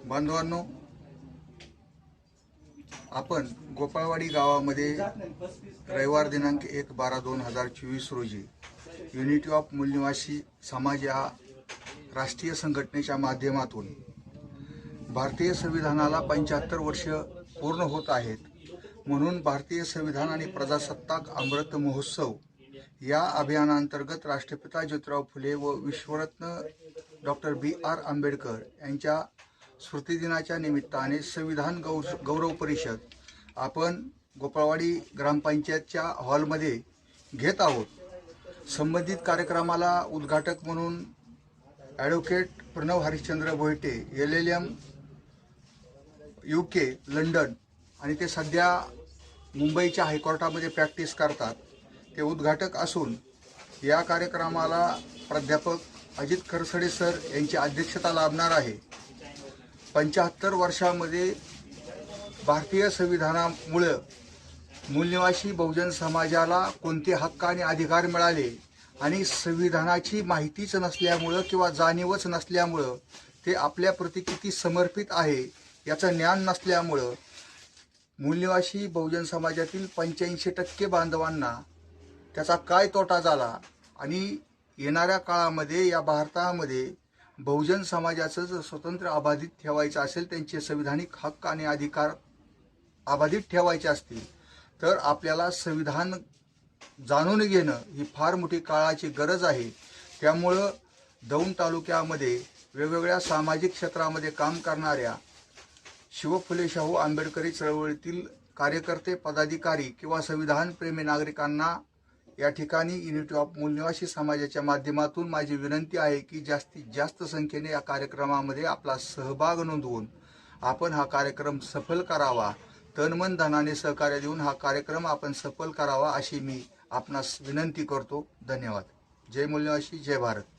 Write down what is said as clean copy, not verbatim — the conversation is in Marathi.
बांधवांनो, आपण गोपाळवाडी गावामध्ये रविवार दिनांक 1/12/2024 रोजी युनिटी ऑफ मूलनिवासी समाज या राष्ट्रीय संघटनेच्या माध्यमातून भारतीय संविधानाला 75 वर्ष पूर्ण होत आहेत, म्हणून भारतीय संविधान आणि प्रजासत्ताक अमृत महोत्सव या अभियानांतर्गत राष्ट्रपिता ज्योतिराव फुले व विश्वरत्न डॉक्टर B.R. आंबेडकर यांच्या स्मृतिदिनाच्या निमित्ताने संविधान गौरव परिषद आपण गोपाळवाडी ग्रामपंचायतच्या हॉलमध्ये घेत आहोत। संबंधित कार्यक्रमाला उद्घाटक म्हणून advocate Pranav Harishchandra Bhoite LLM UK London आणि ते सध्या मुंबईच्या हायकोर्टामध्ये प्रॅक्टिस करतात, ते उद्घाटक असून या कार्यक्रमाला प्राध्यापक अजित खरसडे सर यांची अध्यक्षता लाभणार आहे। 75 वर्षांमध्ये भारतीय संविधानामुळे मूलनिवासी बहुजन समाजाला कोणते हक्क आणि अधिकार मिळाले आणि संविधानाची माहितीच नसल्यामुळं किंवा जाणीवच नसल्यामुळं ते आपल्या प्रति किती समर्पित आहे याचं ज्ञान नसल्यामुळं मूलनिवासी बहुजन समाजातील 85% बांधवांना त्याचा काय तोटा झाला आणि येणाऱ्या काळामध्ये या भारतामध्ये बहुजन समाजाचं जर स्वतंत्र अबाधित ठेवायचं असेल, त्यांचे संविधानिक हक्क आणि अधिकार अबाधित ठेवायचे असतील तर आपल्याला संविधान जाणून घेणं ही फार मोठी काळाची गरज आहे। त्यामुळं दौंड तालुक्यामध्ये वेगवेगळ्या सामाजिक क्षेत्रामध्ये काम करणाऱ्या शिव फुले शाहू आंबेडकरी चळवळीतील कार्यकर्ते, पदाधिकारी किंवा संविधानप्रेमी नागरिकांना या ठिकाणी युनिटी ऑफ मूलनिवासी समाजाच्या माध्यमातून माझी विनंती आहे की जास्तीत जास्त संख्येने या कार्यक्रमामध्ये आपला सहभाग नोंदवून आपण हा कार्यक्रम सफल करावा, तनमन धनाने सहकार्य देऊन हा कार्यक्रम आपण सफल करावा अशी मी आपणास विनंती करतो। धन्यवाद। जय मूलनिवासी, जय भारत।